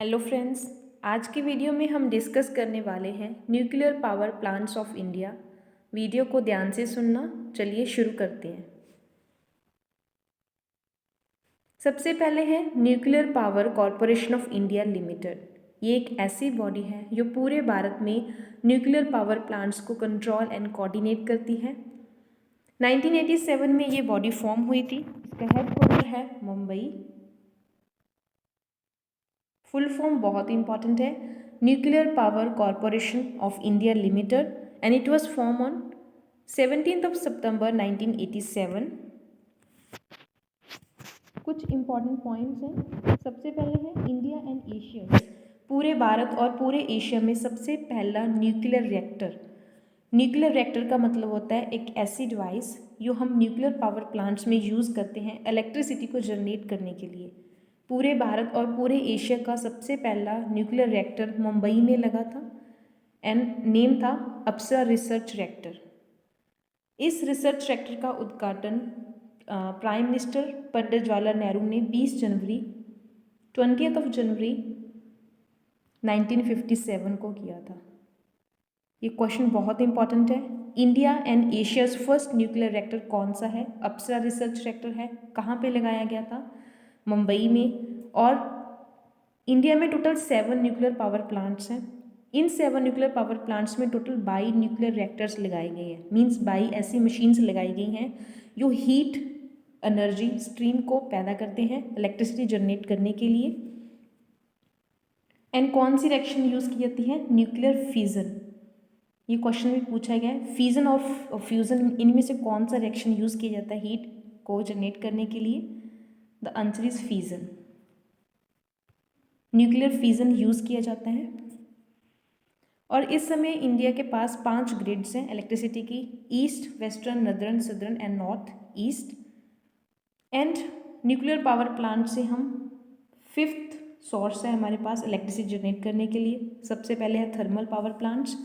Hello friends, आज की video में हम डिस्कस करने वाले हैं nuclear power plants of India. Video को ध्यान से सुनना। चलिए शुरू करते हैं। सबसे पहले है nuclear power corporation of India limited. ये एक ऐसी बॉडी है जो पूरे भारत में न्यूक्लियर पावर प्लांट्स को कंट्रोल एंड कोऑर्डिनेट करती है। 1987 में ये बॉडी फॉर्म हुई थी। इसका हेडक्वार्टर है मुंबई। फुल फॉर्म बहुत इंपॉर्टेंट है, nuclear power corporation of India limited, and it was form on 17th सितंबर 1987। कुछ इंपॉर्टेंट पॉइंट्स हैं। सबसे पहले है इंडिया एंड एशिया। पूरे भारत और पूरे एशिया में सबसे पहला न्यूक्लियर रिएक्टर। न्यूक्लियर रिएक्टर का मतलब होता है एक ऐसी डिवाइस जो हम न्यूक्लियर पावर प्लांट्स में यूज़ करते हैं इलेक्ट्रिसिटी को जनरेट करने के लिए। पूरे भारत और पूरे एशिया का सबसे पहला न्यूक्लियर रिएक्टर मुंबई में लगा था एंड नेम था अप्सरा रिसर्च रिएक्टर। इस रिसर्च रिएक्टर का उद्घाटन प्राइम मिनिस्टर पंडित जवाहरलाल नेहरू ने 20 जनवरी 1957 को किया था। ये क्वेश्चन बहुत इंपॉर्टेंट है। India and Asia's first nuclear reactor कौन सा है? अप्सरा रिसर्च रिएक्टर है। कहाँ पे लगाया गया था? मुंबई में। और इंडिया में टोटल 7 न्यूक्लियर पावर प्लांट्स हैं। इन 7 न्यूक्लियर पावर प्लांट्स में टोटल 22 न्यूक्लियर रिएक्टर्स लगाए गए हैं। मींस 22 ऐसी मशीन्स लगाई गई हैं जो हीट एनर्जी स्ट्रीम को पैदा करते हैं इलेक्ट्रिसिटी जनरेट करने के लिए। एंड कौन सी रिएक्शन यूज़ की जाती है? Nuclear fusion. ये क्वेश्चन भी पूछा गया है, फ्यूज़न और फ्यूज़न इनमें से कौन सा रिएक्शन यूज़ किया जाता है हीट को जनरेट करने के लिए? The answer is fusion. Nuclear fusion use किया जाता है। और इस समय इंडिया के पास 5 ग्रिड्स हैं इलेक्ट्रिसिटी की: east, western, northern, southern and north east. And nuclear power plant से हम 5th सोर्स है हमारे पास इलेक्ट्रिसिटी जनरेट करने के लिए। सबसे पहले है thermal power plants.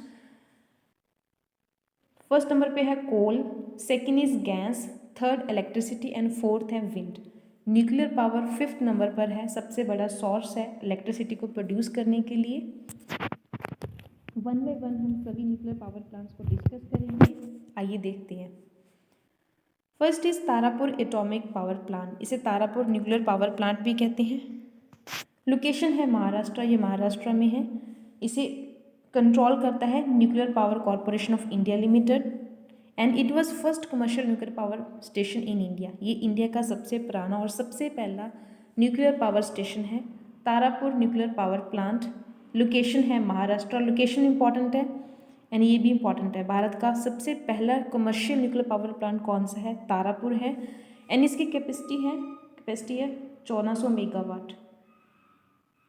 First number पे है coal, second is gas, third electricity and fourth है wind. Nuclear power 5th number पर है, सबसे बड़ा सोर्स है इलेक्ट्रिसिटी को प्रोड्यूस करने के लिए। वन बाय वन हम सभी न्यूक्लियर पावर प्लांट्स को डिस्कस करेंगे। आइए देखते हैं। First is Tarapur atomic power plant. इसे तारापुर न्यूक्लियर पावर प्लांट भी कहते हैं। लोकेशन है महाराष्ट्र, ये महाराष्ट्र में है। इसे कंट्रोल करता है nuclear power corporation of India limited and it was first commercial nuclear power station in India. ये इंडिया का सबसे पुराना और सबसे पहला न्यूक्लियर पावर स्टेशन है Tarapur nuclear power plant. Location है महाराष्ट्र। लोकेशन इंपॉर्टेंट है एंड ये भी इंपॉर्टेंट है। भारत का सबसे पहला कमर्शियल न्यूक्लियर पावर प्लांट कौन सा है? तारापुर है। एंड इसकी कैपेसिटी है 1400 मेगावाट।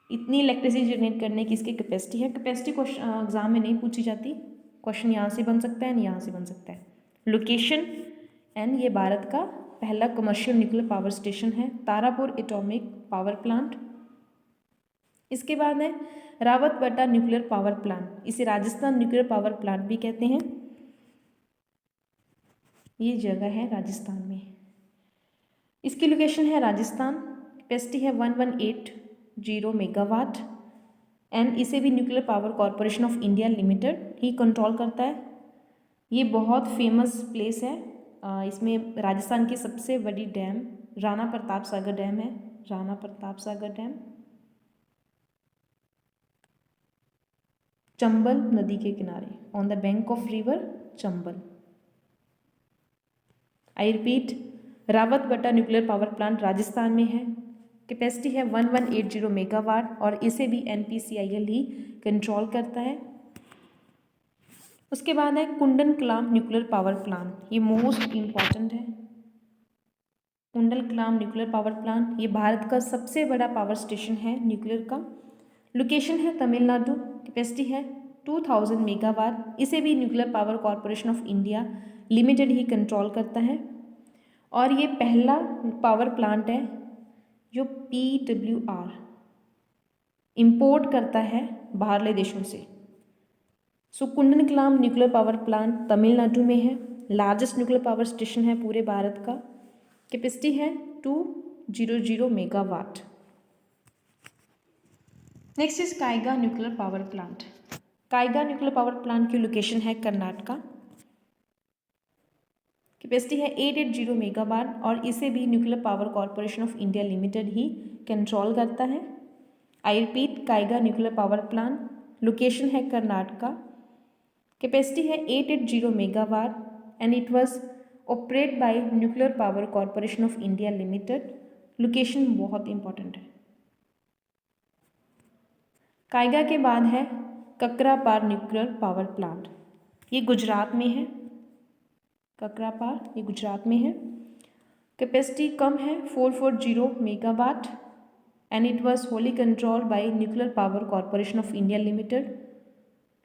इतनी इलेक्ट्रिसिटी जनरेट करने की इसकी कैपेसिटी है। कैपेसिटी क्वेश्चन एग्जाम में नहीं पूछी जाती। क्वेश्चन यहाँ से बन सकता है, यहाँ से बन सकता है। लोकेशन एंड ये भारत का पहला कमर्शियल न्यूक्लियर पावर स्टेशन है तारापुर एटॉमिक पावर प्लांट। इसके बाद है रावतबट्टा न्यूक्लियर पावर प्लांट। इसे राजस्थान न्यूक्लियर पावर प्लांट भी कहते हैं। ये जगह है राजस्थान में। इसकी लोकेशन है राजस्थान। कैपेसिटी है 1180 मेगावाट एंड इसे भी nuclear power corporation of India limited ही कंट्रोल करता है। ये बहुत फेमस प्लेस है। इसमें राजस्थान की सबसे बड़ी डैम राणा प्रताप सागर डैम है। राणा प्रताप सागर डैम चंबल नदी के किनारे, on the bank of river Chambal. I repeat, Rawatbhata nuclear power plant Rajasthan में है। कैपेसिटी है 1180 मेगावाट और इसे भी NPCIL ही कंट्रोल करता है। उसके बाद है कुंडनकलाम न्यूक्लियर पावर प्लांट। ये मोस्ट इम्पॉर्टेंट है। कुंडनकलाम न्यूक्लियर पावर प्लांट ये भारत का सबसे बड़ा पावर स्टेशन है न्यूक्लियर का। लोकेशन है तमिलनाडु। कैपेसिटी है 2000 मेगावाट। इसे भी nuclear power corporation of India limited ही कंट्रोल करता है और ये पहला पावर प्लांट है जो PWR इंपोर्ट करता है बाहरले देशों से। सो कुंडनकलाम न्यूक्लियर पावर प्लांट तमिलनाडु में है। लार्जेस्ट न्यूक्लियर पावर स्टेशन है पूरे भारत का। कैपेसिटी है 200 megawatt. Next is Kaiga nuclear power plant. Kaiga nuclear power plant की लोकेशन है कर्नाटका। कैपेसिटी है 880 मेगावाट और इसे भी nuclear power corporation of India limited ही कंट्रोल करता है। I repeat, Kaiga nuclear power plant, location है कर्नाटका, कैपेसिटी है 880 megawatt and it was operate by nuclear power corporation of India limited. Location बहुत इंपॉर्टेंट है। काइगा के बाद है ककरापार न्यूक्लियर पावर प्लांट, ये गुजरात में है। ककरापार ये गुजरात में है। कैपेसिटी कम है 440 megawatt and it was wholly controlled by nuclear power corporation of India limited.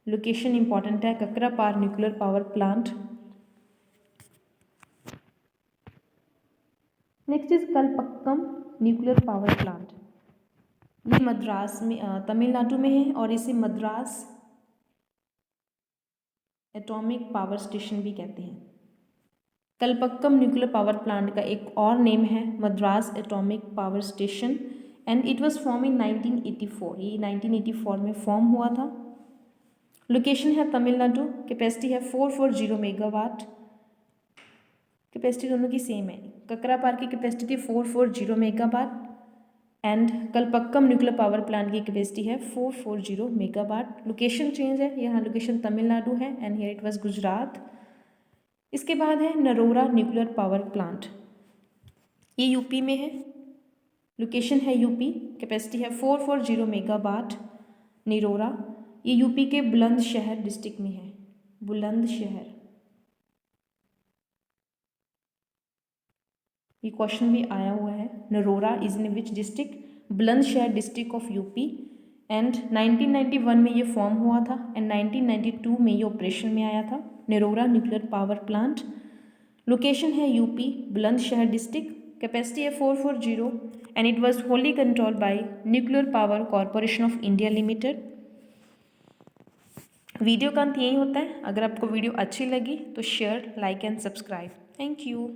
Location important है, Kakrapar nuclear power plant. Next is Kalpakkam nuclear power plant, ये मद्रास में तमिलनाडु में है और इसे मद्रास एटॉमिक पावर स्टेशन भी कहते हैं। कलपक्कम न्यूक्लियर पावर प्लांट का एक और नेम है Madras atomic power station and it was form in 1984। ये 1984 में फॉर्म हुआ था। लोकेशन है तमिलनाडु। कैपेसिटी है 440 मेगावाट। कैपेसिटी दोनों की सेम है। ककरापार की कैपेसिटी थी 440 megawatt and Kalpakkam nuclear power plant की कैपेसिटी है 440 मेगावाट। लोकेशन चेंज है, यहाँ लोकेशन तमिलनाडु है and here it was Gujarat. इसके बाद है नरोरा न्यूक्लियर पावर प्लांट, ये यूपी में है। लोकेशन है यूपी। कैपेसिटी है 440 मेगावाट। निरोरा, ये यूपी के बुलंदशहर डिस्ट्रिक्ट में है। बुलंदशहर, ये क्वेश्चन भी आया हुआ है। Narora is in which district? Bulandshahr district of UP and 1991 में ये फॉर्म हुआ था एंड 1992 में ये ऑपरेशन में आया था। Narora nuclear power plant, location है यूपी बुलंदशहर डिस्ट्रिक्ट। कैपेसिटी है 440 and it was wholly controlled by nuclear power corporation of India limited. Video का अंत यही होता है। अगर आपको वीडियो अच्छी लगी तो share, like and subscribe. Thank you.